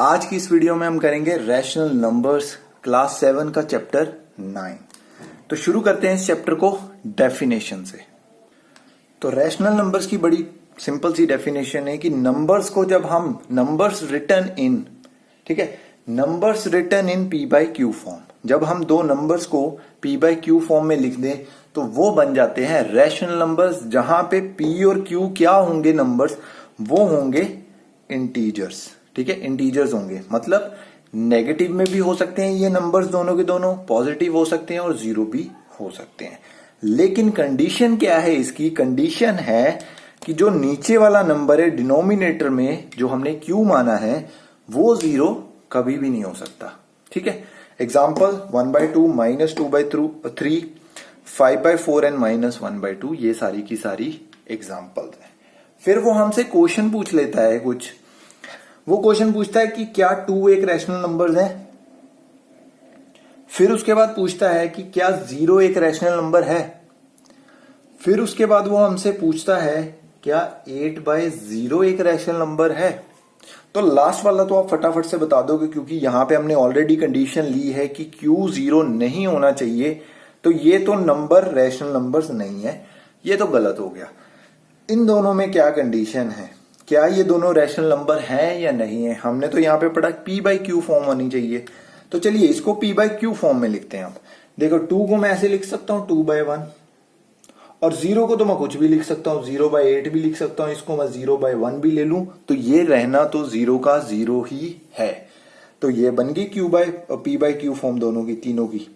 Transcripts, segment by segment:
आज की इस वीडियो में हम करेंगे रैशनल नंबर्स क्लास 7 का चैप्टर 9। तो शुरू करते हैं इस चैप्टर को डेफिनेशन से। तो रैशनल नंबर्स की बड़ी सिंपल सी डेफिनेशन है कि नंबर्स को जब हम नंबर्स रिटर्न इन, ठीक है, numbers return in P by Q form, जब हम दो नंबर्स को पी बाई क्यू फॉर्म में लिख दें तो वो बन जाते हैं रैशनल नंबर्स, जहां पे पी और क्यू क्या होंगे नंबर्स, वो होंगे इंटीजर्स। ठीक है, इंटीजर्स होंगे, मतलब नेगेटिव में भी हो सकते हैं ये नंबर्स, दोनों के दोनों पॉजिटिव हो सकते हैं और जीरो भी हो सकते हैं। लेकिन कंडीशन क्या है इसकी? कंडीशन है कि जो नीचे वाला नंबर है डिनोमिनेटर में, जो हमने क्यू माना है, वो जीरो कभी भी नहीं हो सकता। ठीक है, एग्जाम्पल 1/2 -2/3 5/4 एंड -1/2, ये सारी की सारी एग्जाम्पल्स है। फिर वो हमसे क्वेश्चन पूछ लेता है कुछ, वो क्वेश्चन पूछता है कि क्या 2 एक रैशनल नंबर है। फिर उसके बाद पूछता है कि क्या 0 एक रैशनल नंबर है। फिर उसके बाद वो हमसे पूछता है क्या 8/0 एक रैशनल नंबर है। तो लास्ट वाला तो आप फटाफट से बता दोगे, क्योंकि यहां पे हमने ऑलरेडी कंडीशन ली है कि Q 0 नहीं होना चाहिए, तो ये तो नंबर रैशनल नंबर्स नहीं है, ये तो गलत हो गया। इन दोनों में क्या कंडीशन है, क्या ये दोनों रैशनल नंबर हैं या नहीं है? हमने तो यहाँ पे पढ़ा P बाई क्यू फॉर्म होनी चाहिए, तो चलिए इसको P बाई क्यू फॉर्म में लिखते हैं। आप देखो 2 को मैं ऐसे लिख सकता हूं 2/1, और 0 को तो मैं कुछ भी लिख सकता हूं, 0/8 भी लिख सकता हूं, इसको मैं 0/1 भी ले लूं, तो ये रहना तो 0 का 0 ही है। तो ये बन गई P बाई क्यू फॉर्म दोनों की, तीनों की।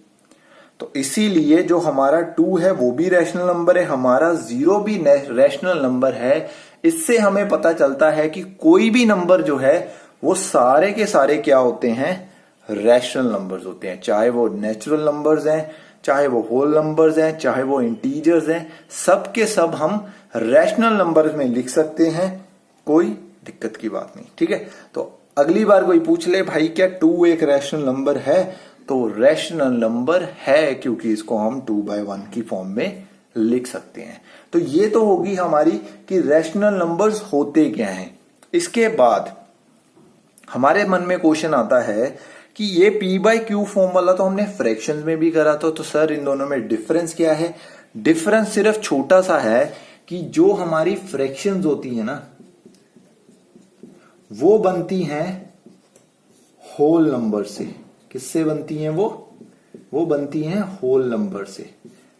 तो इसीलिए जो हमारा 2 है वो भी रैशनल नंबर है, हमारा 0 भी रैशनल नंबर है। इससे हमें पता चलता है कि कोई भी नंबर जो है वो सारे के सारे क्या होते हैं, रैशनल नंबर्स होते हैं। चाहे वो नेचुरल नंबर्स हैं, चाहे वो होल नंबर्स हैं, चाहे वो इंटीजर्स हैं, सब के सब हम रैशनल नंबर्स में लिख सकते हैं, कोई दिक्कत की बात नहीं। ठीक है, तो अगली बार कोई पूछ ले भाई क्या 2 एक रैशनल नंबर है, तो रैशनल नंबर है, क्योंकि इसको हम 2/1 की फॉर्म में लिख सकते हैं। तो ये तो होगी हमारी कि रैशनल नंबर्स होते क्या हैं। इसके बाद हमारे मन में क्वेश्चन आता है कि ये P बाई क्यू फॉर्म वाला तो हमने फ्रैक्शंस में भी करा था, तो सर इन दोनों में डिफरेंस क्या है? डिफरेंस सिर्फ छोटा सा है कि जो हमारी फ्रैक्शंस होती है ना, वो बनती हैं होल नंबर से। किससे बनती हैं वो बनती हैं होल नंबर से,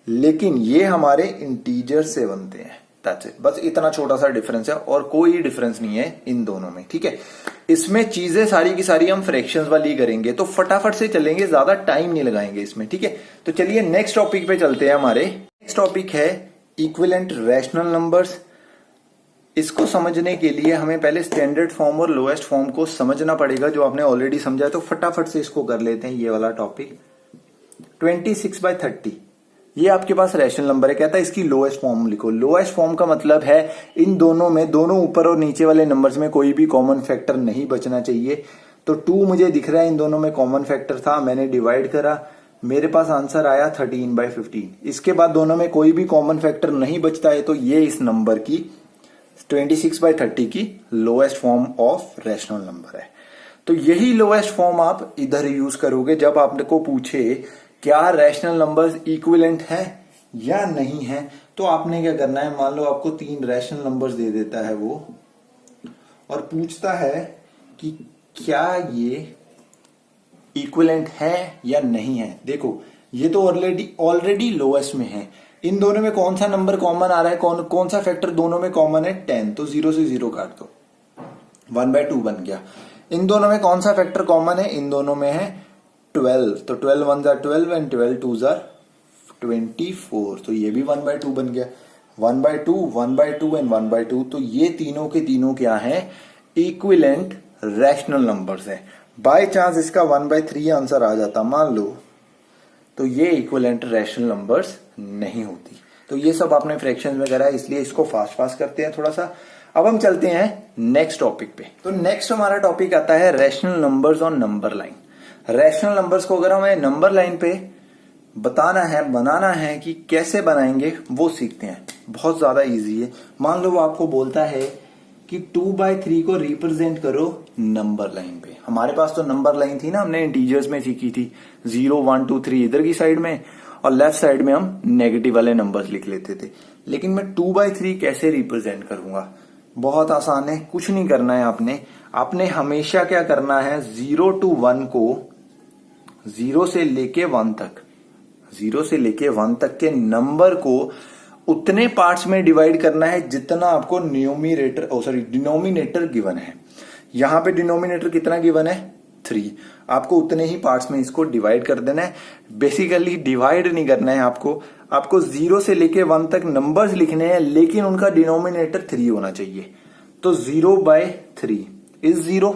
लेकिन ये हमारे इंटीजर से बनते हैं। दैट्स इट, बस इतना छोटा सा डिफरेंस है और कोई डिफरेंस नहीं है इन दोनों में। ठीक है, इसमें चीजें सारी की सारी हम फ्रैक्शंस वाली करेंगे, तो फटाफट से चलेंगे, ज्यादा टाइम नहीं लगाएंगे इसमें। ठीक है, तो चलिए नेक्स्ट टॉपिक पे चलते हैं। हमारे नेक्स्ट टॉपिक है इक्विवेलेंट रैशनल नंबर्स। इसको समझने के लिए हमें पहले स्टैंडर्ड फॉर्म और लोएस्ट फॉर्म को समझना पड़ेगा, जो आपने ऑलरेडी समझा है। तो फटाफट से इसको कर लेते हैं, ये वाला टॉपिक। 26/30 ये आपके पास रैशनल नंबर है, कहता है इसकी लोएस्ट फॉर्म लिखो। लोएस्ट फॉर्म का मतलब है इन दोनों में, दोनों ऊपर और नीचे वाले नंबर्स में कोई भी कॉमन फैक्टर नहीं बचना चाहिए। तो 2 मुझे दिख रहा है, इन दोनों में कॉमन फैक्टर था, मैंने डिवाइड करा, मेरे पास आंसर आया 13/15। इसके बाद दोनों में कोई भी कॉमन फैक्टर नहीं बचता है, तो ये इस नंबर की 26/30 की lowest form of rational number है। तो यही लोएस्ट फॉर्म आप इधर यूज करोगे जब आपको पूछे क्या रैशनल नंबर्स इक्विवेलेंट है या नहीं है। तो आपने क्या करना है, मान लो आपको 3 रैशनल नंबर्स दे देता है वो, और पूछता है कि क्या ये इक्विवेलेंट है या नहीं है। देखो ये तो ऑलरेडी लोएस्ट में है। इन दोनों में कौन सा नंबर कॉमन आ रहा है, कौन सा फैक्टर दोनों में कॉमन है? 10, तो 0 से 0 काट दो, 1/2 बन गया। इन दोनों में कौन सा फैक्टर कॉमन है? इन दोनों में है 12, तो 12 1s are 12 and 12 2s are 24, तो ये भी 1/2 बन गया। 1/2, 1/2 एंड 1/2, तो ये तीनों के तीनों क्या है? इक्विवेलेंट रैशनल नंबर्स है। बाय चांस इसका 1/3 आंसर आ जाता मान लो, तो ये इक्विवेलेंट रैशनल नंबर्स नहीं होती। तो ये सब आपने फ्रैक्शंस में करा है, इसलिए इसको फास्ट करते हैं थोड़ा सा। अब हम चलते हैं नेक्स्ट टॉपिक पे। तो नेक्स्ट हमारा टॉपिक आता है rational numbers on number line. Rational numbers को अगर हमें नंबर लाइन पे बनाना है कि कैसे बनाएंगे, वो सीखते हैं। बहुत ज्यादा इजी है। मान लो वो आपको बोलता है कि 2/3 को रिप्रेजेंट करो नंबर लाइन पे। हमारे पास तो नंबर लाइन थी ना, हमने इंटीजर्स में सीखी थी, 0 1 2 3 इधर की साइड में और लेफ्ट साइड में हम नेगेटिव वाले नंबर्स लिख लेते थे। लेकिन मैं 2/3 कैसे रिप्रेजेंट करूंगा? बहुत आसान है, कुछ नहीं करना है आपने हमेशा क्या करना है, 0 to 1 को 0 से लेके 1 तक के नंबर को उतने पार्ट्स में डिवाइड करना है जितना आपको डिनोमिनेटर गिवन है। यहां पे डिनोमिनेटर कितना गिवन है, 3। आपको उतने ही पार्ट्स में इसको डिवाइड कर देना है। बेसिकली डिवाइड नहीं करना है आपको 0 से लेके 1 तक नंबर्स लिखने हैं, लेकिन उनका डिनोमिनेटर 3 होना चाहिए। तो 0/3 इज 0,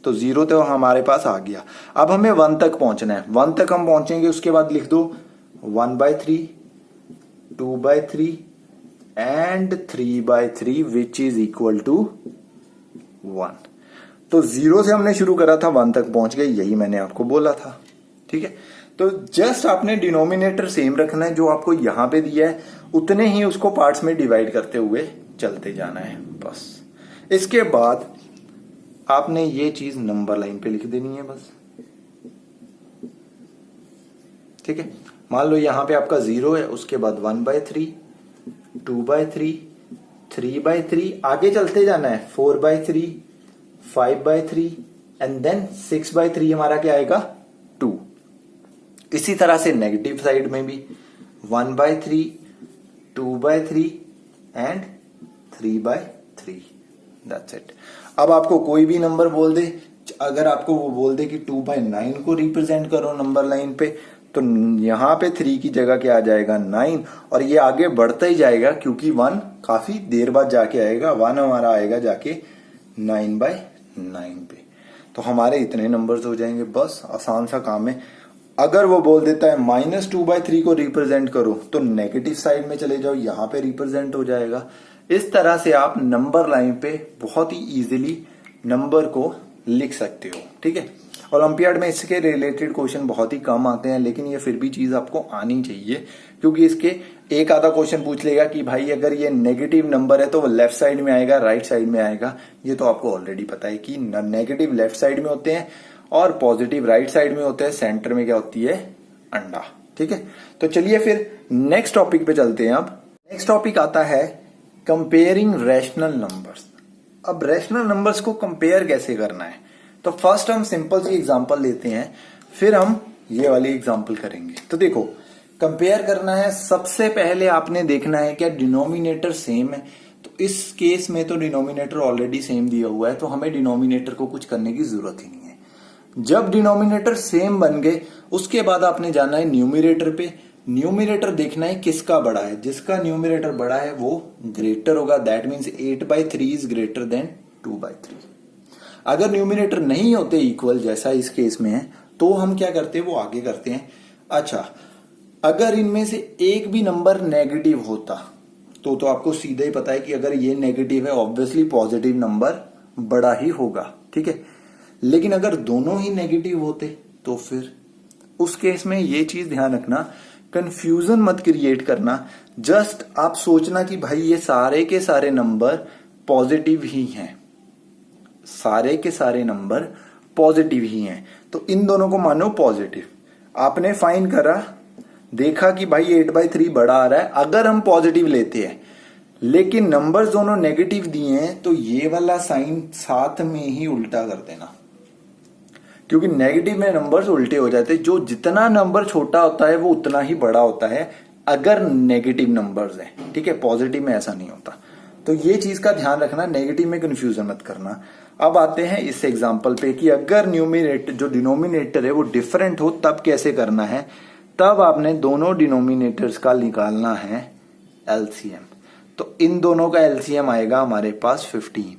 तो 0 तो हमारे पास आ गया। अब हमें 1 तक पहुंचना है, 1 तक हम पहुंचेंगे, उसके बाद लिख दो 1/3, 2/3 and 3/3 which is equal to 1। तो 0 से हमने शुरू करा था, 1 तक पहुंच गए, यही मैंने आपको बोला था। ठीक है, तो जस्ट आपने डिनोमिनेटर सेम रखना है, जो आपको यहां पे दिया है उतने ही उसको पार्ट्स में डिवाइड करते हुए चलते जाना है बस। इसके बाद आपने ये चीज नंबर लाइन पे लिख देनी है बस। ठीक है, मान लो यहां पे आपका 0 है, उसके बाद 1/3, 2/3, 3/3, आगे चलते जाना है 4/3, 5/3 एंड देन 6/3 हमारा क्या आएगा, 2। इसी तरह से नेगेटिव साइड में भी 1/3, 2/3 एंड 3/3, दैट्स इट। अब आपको कोई भी नंबर बोल दे, अगर आपको वो बोल दे कि 2/9 को रिप्रेजेंट करो नंबर लाइन पे, तो यहां पे 3 की जगह क्या आ जाएगा, 9, और ये आगे बढ़ता ही जाएगा क्योंकि 1 काफी देर बाद जाके आएगा, 1 हमारा आएगा जाके 9/9 पे। तो हमारे इतने नंबर्स हो जाएंगे, बस आसान सा काम है। अगर वो बोल देता है -2/3 को रिप्रेजेंट करो, तो नेगेटिव साइड में चले जाओ, यहां पे रिप्रेजेंट हो जाएगा। इस तरह से आप नंबर लाइन पे बहुत ही इजीली नंबर को लिख सकते हो। ठीक है, ओलंपियाड में इसके रिलेटेड क्वेश्चन बहुत ही कम आते हैं, लेकिन ये फिर भी चीज आपको आनी चाहिए, क्योंकि इसके एक आधा क्वेश्चन पूछ लेगा कि भाई अगर ये नेगेटिव नंबर है तो वो लेफ्ट साइड में आएगा, राइट साइड में आएगा। ये तो आपको ऑलरेडी पता है कि नेगेटिव लेफ्ट साइड में होते हैं और पॉजिटिव राइट साइड में होते हैं। सेंटर में क्या होती है, अंडा। ठीक है, तो चलिए फिर नेक्स्ट टॉपिक पे चलते हैं। अब नेक्स्ट टॉपिक आता है कंपेयरिंग रैशनल नंबर्स। अब रैशनल नंबर्स को कंपेयर कैसे करना है, तो फर्स्ट हम सिंपल सी एग्जांपल लेते हैं, फिर हम ये वाली एग्जांपल करेंगे। तो देखो, कंपेयर करना है, सबसे पहले आपने देखना है क्या डिनोमिनेटर सेम है। तो इस केस में तो डिनोमिनेटर ऑलरेडी सेम दिया हुआ है, तो हमें डिनोमिनेटर को कुछ करने की जरूरत ही नहीं है। जब डिनोमिनेटर सेम बन गए, उसके बाद आपने जाना है न्यूमिरेटर पे। न्यूमिरेटर देखना है किसका बड़ा है, जिसका न्यूमिरेटर बड़ा है वो ग्रेटर होगा। That means 8/3 is greater than 2/3। अगर न्यूमिनेटर नहीं होते इक्वल, जैसा इस केस में है, तो हम क्या करते हैं, वो आगे करते हैं। अच्छा, अगर इनमें से एक भी नंबर नेगेटिव होता तो आपको सीधा ही पता है कि अगर ये नेगेटिव है, ऑब्वियसली पॉजिटिव नंबर बड़ा ही होगा। ठीक है, लेकिन अगर दोनों ही नेगेटिव होते तो फिर उस केस में ये चीज ध्यान रखना, कंफ्यूजन मत क्रिएट करना। जस्ट आप सोचना कि भाई ये सारे के सारे नंबर पॉजिटिव ही हैं, सारे के सारे नंबर पॉजिटिव ही हैं, तो इन दोनों को मानो पॉजिटिव। आपने फाइंड करा, देखा कि भाई 8/3 बड़ा आ रहा है, अगर हम पॉजिटिव लेते हैं लेकिन नंबर्स दोनों नेगेटिव दिए हैं, तो ये वाला साइन साथ में ही उल्टा कर देना, क्योंकि नेगेटिव में नंबर्स उल्टे हो जाते हैं। जो जितना नंबर छोटा होता है वो उतना ही बड़ा होता है अगर नेगेटिव नंबर्स हैं। ठीक है, पॉजिटिव में ऐसा नहीं होता। तो ये चीज का ध्यान रखना, नेगेटिव में कंफ्यूजन मत करना। अब आते हैं इस एग्जांपल पे कि अगर न्यूमिनेटर जो डिनोमिनेटर है वो डिफरेंट हो, तब कैसे करना है। तब आपने दोनों डिनोमिनेटर्स का निकालना है एलसीएम। तो इन दोनों का एलसीएम आएगा हमारे पास 15।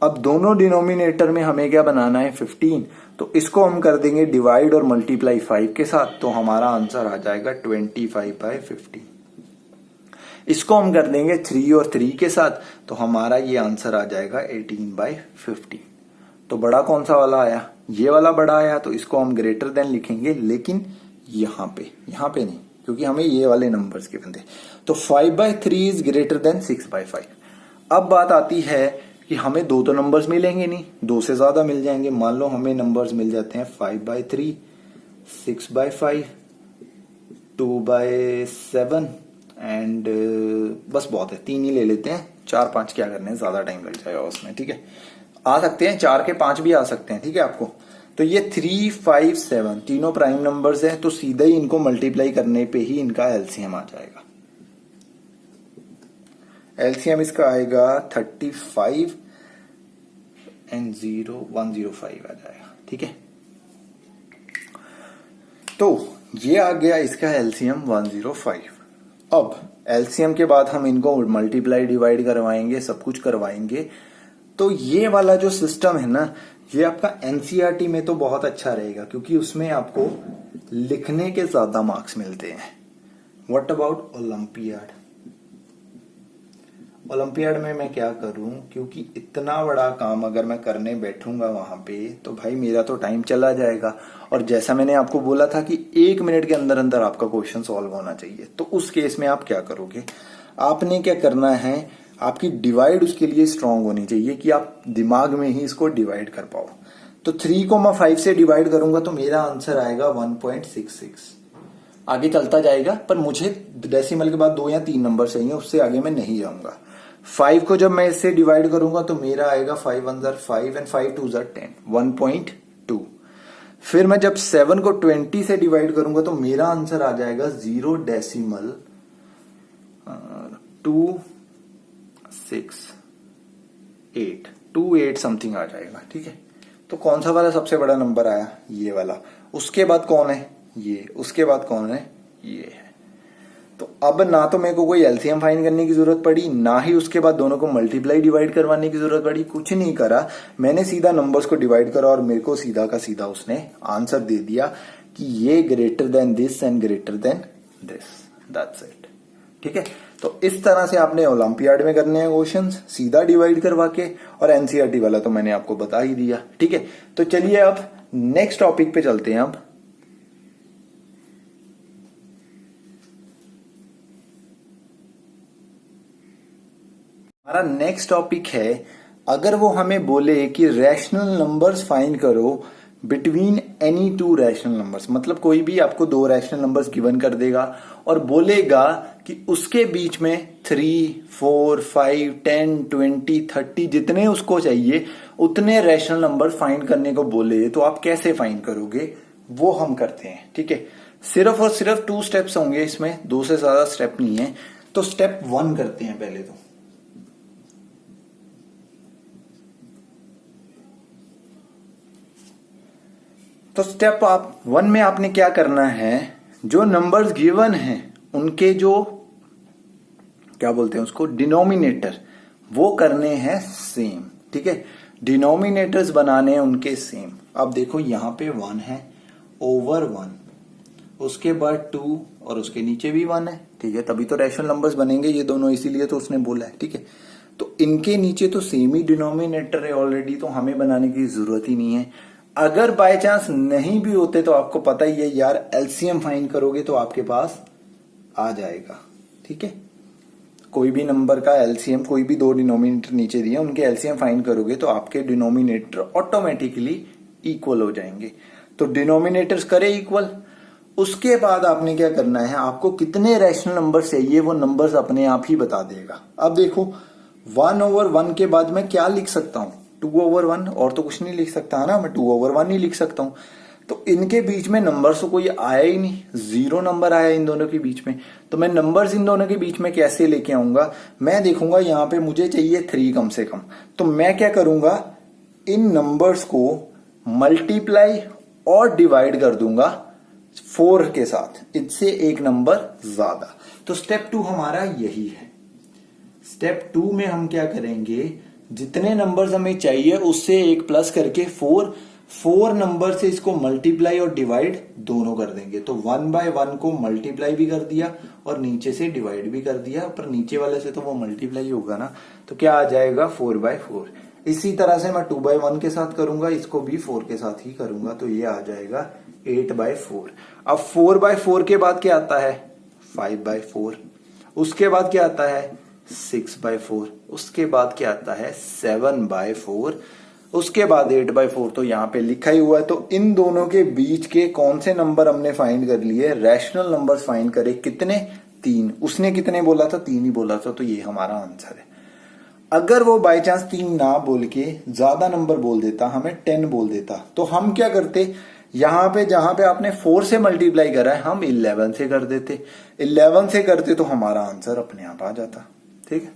अब दोनों डिनोमिनेटर में हमें क्या बनाना है, 15। तो इसको हम कर देंगे डिवाइड और मल्टीप्लाई 5 के साथ, तो हमारा आंसर आ जाएगा 25/15। इसको हम कर देंगे 3 और 3 के साथ, तो हमारा ये आंसर आ जाएगा 18/15। तो बड़ा कौन सा वाला आया, ये वाला बड़ा आया, तो इसको हम ग्रेटर देन लिखेंगे, लेकिन यहां पे नहीं, क्योंकि हमें ये वाले नंबर्स के बंदे। तो 5/3 इज ग्रेटर देन 6/5। अब बात आती है कि हमें दो तो नंबर्स मिलेंगे नहीं, दो से ज्यादा मिल जाएंगे। मान लो हमें नंबर्स मिल जाते हैं 5/3, 6/5, 2/7 एंड बस बहुत है, 3 ही ले लेते हैं। 4, 5 क्या करने हैं, ज्यादा टाइम लग जाएगा उसमें। ठीक है, आ सकते हैं 4 के 5 भी आ सकते हैं। ठीक है आपको, तो ये 3, 5, 7 तीनों प्राइम नंबर्स हैं, तो सीधा ही इनको मल्टीप्लाई करने पे ही इनका एलसीएम आ जाएगा। एलसीएम इसका आएगा 35 एंड 105 आ जाएगा। ठीक है, तो ये आ गया इसका एलसीएम 105। अब एलसीएम के बाद हम इनको मल्टीप्लाई डिवाइड करवाएंगे, सब कुछ करवाएंगे। तो ये वाला जो सिस्टम है ना, ये आपका एनसीईआरटी में तो बहुत अच्छा रहेगा, क्योंकि उसमें आपको लिखने के ज्यादा मार्क्स मिलते हैं। What about olympiad? ओलंपियाड में मैं क्या करूं, क्योंकि इतना बड़ा काम अगर मैं करने बैठूंगा वहां पे तो भाई मेरा तो टाइम चला जाएगा। और जैसा मैंने आपको बोला था कि 1 मिनट के अंदर अंदर आपका क्वेश्चन सॉल्व होना चाहिए, तो उस केस में आप क्या करोगे, आपने क्या करना है, आपकी डिवाइड उसके लिए स्ट्रांग होनी चाहिए कि आप दिमाग में ही इसको डिवाइड कर पाओ। तो 3,5 से डिवाइड करूंगा तो मेरा आंसर आएगा 1.66। आगे चलता जाएगा, पर मुझे डेसिमल के बाद 2 या 3 नंबर चाहिए, उससे आगे मैं नहीं जाऊंगा। 5 को जब मैं इससे डिवाइड करूंगा तो मेरा आएगा 5 1 5 एंड 5 2 10, 1.2। फिर मैं जब 7 को 20 से डिवाइड करूंगा तो मेरा आंसर आ जाएगा 0.268 समथिंग आ जाएगा। ठीक है, तो कौन सा वाला सबसे बड़ा नंबर आया, ये वाला। उसके बाद कौन है, ये। उसके बाद कौन है, ये है। तो अब ना तो मेरे को कोई एलसीएम फाइंड करने की जरूरत पड़ी, ना ही उसके बाद दोनों को मल्टीप्लाई डिवाइड करवाने की जरूरत पड़ी, कुछ नहीं करा। मैंने सीधा नंबर्स को डिवाइड करा और मेरे को सीधा का सीधा उसने आंसर दे दिया कि ये greater than this and greater than this, that's it. ठीक है, तो इस तरह से आपने ओलंपियाड में करने हैं क्वेश्चंस, सीधा डिवाइड करवा के। और एनसीईआरटी वाला तो मैंने आपको बता ही दिया। ठीक है, तो चलिए अब नेक्स्ट टॉपिक पे चलते हैं। अब हमारा नेक्स्ट टॉपिक है, अगर वो हमें बोले कि रैशनल नंबर्स फाइंड करो बिटवीन एनी 2 रैशनल नंबर्स, मतलब कोई भी आपको 2 रैशनल नंबर्स गिवन कर देगा और बोलेगा कि उसके बीच में 3, 4, 5, 10, 20, 30 जितने उसको चाहिए उतने रैशनल नंबर फाइंड करने को बोले, तो आप कैसे फाइंड करोगे, वो हम करते हैं। ठीक है, सिर्फ और सिर्फ 2 स्टेप्स होंगे इसमें, 2 से ज्यादा स्टेप नहीं है। तो स्टेप 1 करते हैं पहले। तो स्टेप 1 में आपने क्या करना है, जो नंबर्स गिवन हैं उनके जो क्या बोलते हैं उसको, डिनोमिनेटर, वो करने हैं सेम। ठीक है, डिनोमिनेटर्स बनाने हैं उनके सेम। अब देखो यहां पे 1 है ओवर 1, उसके बाद 2 और उसके नीचे भी 1 है। ठीक है, तभी तो रैशनल नंबर्स बनेंगे ये दोनों, इसीलिए तो उसने बोला है। ठीक है, तो इनके नीचे तो सेम ही डिनोमिनेटर है ऑलरेडी, तो हमें बनाने की जरूरत ही नहीं है। अगर बाय चांस नहीं भी होते तो आपको पता ही है यार, एलसीएम फाइंड करोगे तो आपके पास आ जाएगा। ठीक है, कोई भी नंबर का एलसीएम, कोई भी 2 डिनोमिनेटर नीचे दिए उनके एलसीएम फाइंड करोगे तो आपके डिनोमिनेटर ऑटोमेटिकली इक्वल हो जाएंगे। तो डिनोमिनेटर्स करे इक्वल। उसके बाद आपने क्या करना है, आपको कितने रैशनल नंबर चाहिए वो नंबर्स अपने आप ही बता देगा। अब देखो 1/1 के बाद मैं क्या लिख सकता हूं, 2/1, और तो कुछ नहीं लिख सकता है ना, मैं 2/1 ही लिख सकता हूं। तो इनके बीच में नंबर्स तो कोई आया ही नहीं, 0 नंबर आया इन दोनों के बीच में। तो मैं नंबर्स इन दोनों के बीच में कैसे लेके आऊंगा, मैं देखूंगा यहां पे मुझे चाहिए 3 कम से कम। तो मैं क्या करूंगा, इन नंबर्स को मल्टीप्लाई और डिवाइड कर दूंगा 4 के साथ, इससे एक नंबर ज्यादा। तो स्टेप 2 हमारा यही है। स्टेप 2 में हम क्या करेंगे, जितने नंबर्स हमें चाहिए उससे एक प्लस करके 4 नंबर से इसको मल्टीप्लाई और डिवाइड दोनों कर देंगे। तो 1/1 को मल्टीप्लाई भी कर दिया और नीचे से डिवाइड भी कर दिया, पर नीचे वाले से तो वो मल्टीप्लाई होगा ना, तो क्या आ जाएगा 4/4। इसी तरह से मैं 2/1 के साथ करूंगा, इसको भी 4 के साथ ही करूंगा, तो ये आ जाएगा 8/4। अब 4/4 के बाद क्या आता है, 5/4। उसके बाद क्या आता है 6/4, उसके बाद क्या आता है 7/4, उसके बाद 8/4। तो यहाँ पे लिखा ही हुआ है। तो इन दोनों के बीच के कौन से नंबर हमने फाइंड कर लिए, रैशनल नंबर्स फाइंड करे। कितने? 3। उसने कितने बोला था? 3 ही बोला था। तो ये हमारा आंसर है। अगर वो बाय चांस 3 ना बोल के ज्यादा नंबर बोल देता, हमें 10 बोल देता, तो हम क्या करते, यहां पे जहां पे आपने 4 से मल्टीप्लाई करा है हम 11 से कर देते। 11 से करते तो हमारा आंसर अपने आप आ जाता। ठीक है,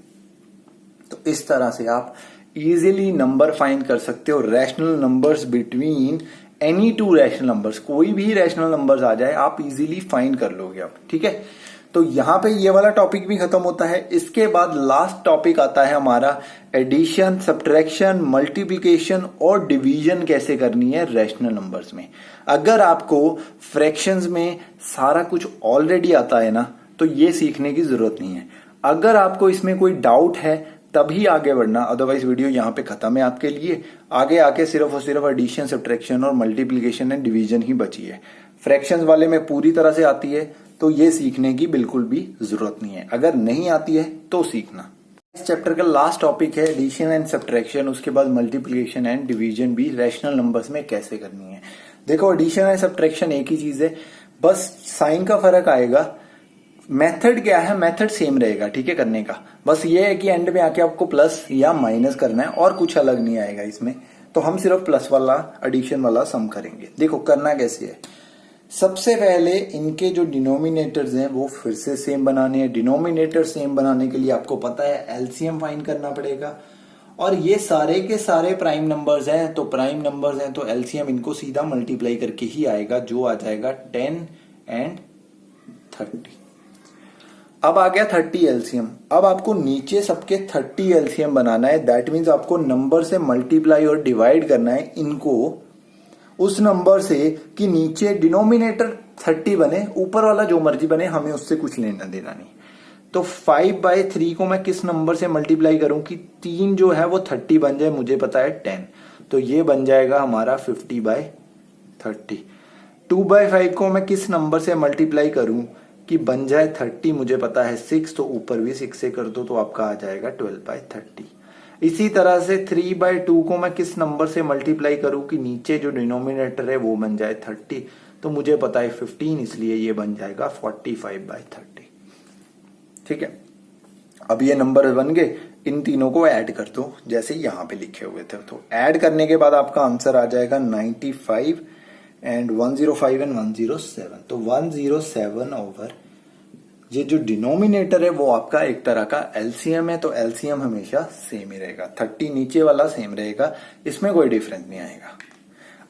तो इस तरह से आप इजीली नंबर फाइंड कर सकते हो, rational numbers between any two rational numbers. कोई भी रैशनल नंबर्स आ जाए आप इजीली फाइंड कर लोगे आप। ठीक है, तो यहां पे ये वाला टॉपिक भी खत्म होता है। इसके बाद लास्ट टॉपिक आता है हमारा एडिशन, सब्ट्रैक्शन, मल्टीप्लिकेशन और डिवीजन कैसे करनी है रैशनल नंबर्स में। अगर आपको फ्रैक्शंस में सारा कुछ ऑलरेडी आता है ना, तो ये सीखने की जरूरत नहीं है। अगर आपको इसमें कोई डाउट है तभी आगे बढ़ना, अदरवाइज वीडियो यहां पे खत्म है आपके लिए। आगे आके सिर्फ और सिर्फ एडिशन, सब्ट्रैक्शन और मल्टीप्लिकेशन एंड डिवीजन ही बची है। फ्रैक्शंस वाले में पूरी तरह से आती है, तो ये सीखने की बिल्कुल भी जरूरत नहीं है। अगर नहीं आती है तो सीखना। इस चैप्टर का लास्ट टॉपिक है एडिशन एंड सब्ट्रैक्शन, उसके बाद मल्टीप्लिकेशन एंड डिवीजन भी रैशनल नंबर्स में कैसे करनी है। देखो, एडिशन एंड सब्ट्रैक्शन एक ही चीज है, बस साइन का फर्क आएगा। मेथड क्या है? मेथड सेम रहेगा, ठीक है, करने का। बस ये है कि एंड में आके आपको प्लस या माइनस करना है और कुछ अलग नहीं आएगा इसमें। तो हम सिर्फ प्लस वाला एडिशन वाला सम करेंगे। देखो करना कैसे है। सबसे पहले इनके जो डिनोमिनेटर्स हैं वो फिर से सेम बनाने हैं। डिनोमिनेटर सेम बनाने के लिए आपको पता है एलसीएम फाइंड करना पड़ेगा। और ये सारे के सारे प्राइम नंबर्स हैं, तो प्राइम नंबर्स हैं तो एलसीएम इनको सीधा मल्टीप्लाई करके ही आएगा, जो आ जाएगा 10 एंड 30। अब आ गया 30 एलसीएम। अब आपको नीचे सबके 30 एलसीएम बनाना है। दैट मीन्स आपको नंबर से मल्टीप्लाई और डिवाइड करना है इनको उस नंबर से कि नीचे डिनोमिनेटर 30 बने, ऊपर वाला जो मर्जी बने, हमें उससे कुछ लेना देना नहीं। तो 5/3 को मैं किस नंबर से मल्टीप्लाई करूं कि 3 जो है वो 30 बन जाए। मुझे पता है 10, तो ये बन जाएगा हमारा 50/30। 2/5 को मैं किस नंबर से मल्टीप्लाई करूं कि बन जाए 30, मुझे पता है 6, तो ऊपर भी 6 से कर दो तो आपका आ जाएगा 12/30। इसी तरह से 3/2 को मैं किस नंबर से मल्टीप्लाई करूं कि नीचे जो डिनोमिनेटर है वो बन जाए 30, तो मुझे पता है 15, इसलिए ये बन जाएगा 45/30। ठीक है, अब ये नंबर बन गए। इन तीनों को ऐड कर दो जैसे यहां पे लिखे हुए थे। तो ऐड करने के बाद आपका आंसर आ जाएगा 95 एंड 105 एंड 107। तो 107 ओवर ये जो डिनोमिनेटर है वो आपका एक तरह का एलसीएम है, तो एलसीएम हमेशा सेम ही रहेगा। 30 नीचे वाला सेम रहेगा, इसमें कोई डिफरेंस नहीं आएगा।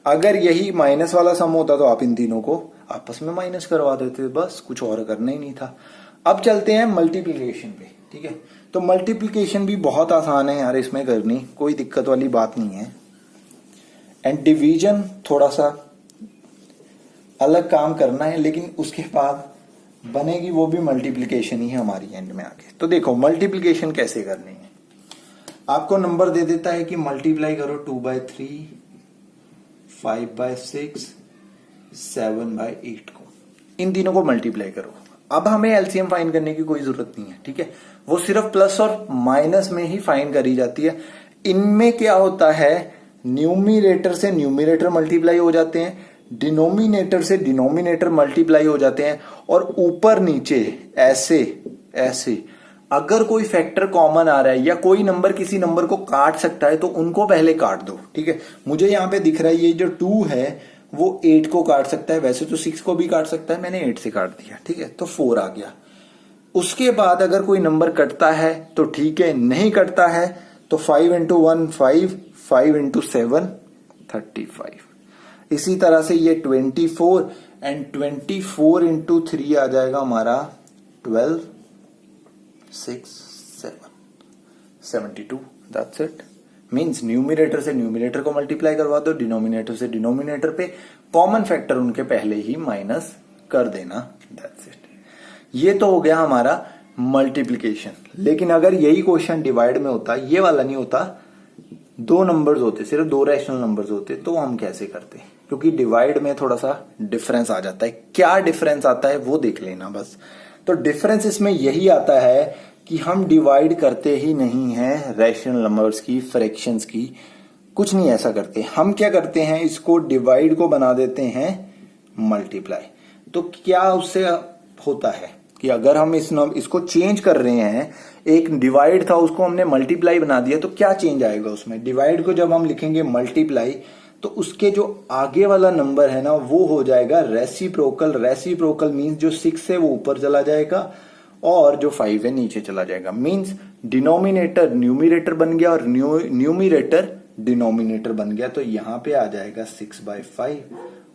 अगर यही माइनस वाला सम होता तो आप इन तीनों को आपस में माइनस करवा देते, बस कुछ और करना ही नहीं था। अब चलते हैं मल्टीप्लिकेशन पे। ठीक है, तो मल्टीप्लिकेशन भी बहुत आसान है यार इसमें करनी, कोई दिक्कत वाली बात नहीं है। एंड डिवीजन थोड़ा सा अलग काम करना है, लेकिन उसके बाद बनेगी वो भी मल्टीप्लिकेशन ही है हमारी एंड में आके। तो देखो मल्टीप्लिकेशन कैसे करनी है। आपको नंबर दे देता है कि मल्टीप्लाई करो 2/3, 5/6, 7/8 को, इन तीनों को मल्टीप्लाई करो। अब हमें एलसीएम फाइंड करने की कोई जरूरत नहीं है, ठीक है, वो सिर्फ प्लस और माइनस में ही फाइंड करी जाती है। इनमें क्या होता है, न्यूमिनेटर से न्यूमिनेटर मल्टीप्लाई हो जाते हैं, डिनोमिनेटर से डिनोमिनेटर मल्टीप्लाई हो जाते हैं, और ऊपर नीचे ऐसे ऐसे अगर कोई फैक्टर कॉमन आ रहा है या कोई नंबर किसी नंबर को काट सकता है तो उनको पहले काट दो। ठीक है, मुझे यहां पे दिख रहा है ये जो 2 है वो 8 को काट सकता है, वैसे तो 6 को भी काट सकता है, मैंने 8 से काट दिया। ठीक है, तो 4 आ गया। उसके बाद अगर कोई नंबर कटता है तो ठीक है, नहीं कटता है तो 5 × 1 5, 5 × 7 35। इसी तरह से ये 24 एंड 24 × 3 आ जाएगा हमारा 12, 6, 7, 72। That's it. मीन्स न्यूमिनेटर से न्यूमिनेटर को मल्टीप्लाई करवा दो, डिनोमिनेटर से डिनोमिनेटर पे कॉमन फैक्टर उनके पहले ही माइनस कर देना। That's it. ये तो हो गया हमारा मल्टीप्लिकेशन। लेकिन अगर यही क्वेश्चन डिवाइड में होता, ये वाला नहीं होता, 2 नंबर्स होते, सिर्फ 2 रैशनल नंबर्स होते, तो हम कैसे करते? क्योंकि डिवाइड में थोड़ा सा डिफरेंस आ जाता है। क्या डिफरेंस आता है वो देख लेना बस। तो डिफरेंस इसमें यही आता है कि हम डिवाइड करते ही नहीं हैं रैशनल नंबर्स की, फ्रैक्शंस की, कुछ नहीं ऐसा करते। हम क्या करते हैं, इसको डिवाइड को बना देते हैं मल्टीप्लाई। तो क्या उससे होता है कि अगर हम इसको चेंज कर रहे हैं, एक डिवाइड था उसको हमने मल्टीप्लाई बना दिया, तो क्या चेंज आएगा उसमें। डिवाइड को जब हम लिखेंगे मल्टीप्लाई तो उसके जो आगे वाला नंबर है ना वो हो जाएगा रेसिप्रोकल। रेसिप्रोकल मीन्स जो 6 है वो ऊपर चला जाएगा और जो 5 है नीचे चला जाएगा। मीन्स डिनोमिनेटर न्यूमिरेटर बन गया और न्यूमिरेटर डिनोमिनेटर बन गया। तो यहां पे आ जाएगा 6/5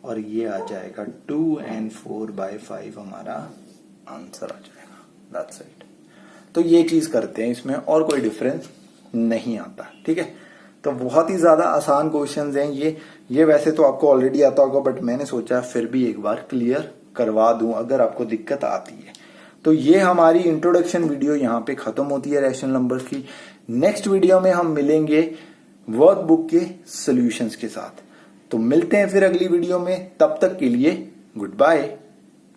और ये आ जाएगा 2 and 4/5 हमारा आंसर आ जाएगा। That's it. तो ये चीज करते हैं, इसमें और कोई डिफरेंस नहीं आता। ठीक है, तो बहुत ही ज्यादा आसान क्वेश्चंस हैं ये वैसे तो आपको ऑलरेडी आता होगा, बट मैंने सोचा फिर भी एक बार क्लियर करवा दूं अगर आपको दिक्कत आती है। तो ये हमारी इंट्रोडक्शन वीडियो यहाँ पे खत्म होती है रैशनल नंबर्स की। नेक्स्ट वीडियो में हम मिलेंगे वर्कबुक के सॉल्यूशंस के साथ। तो मिलते हैं फिर अगली वीडियो में, तब तक के लिए गुड बाय।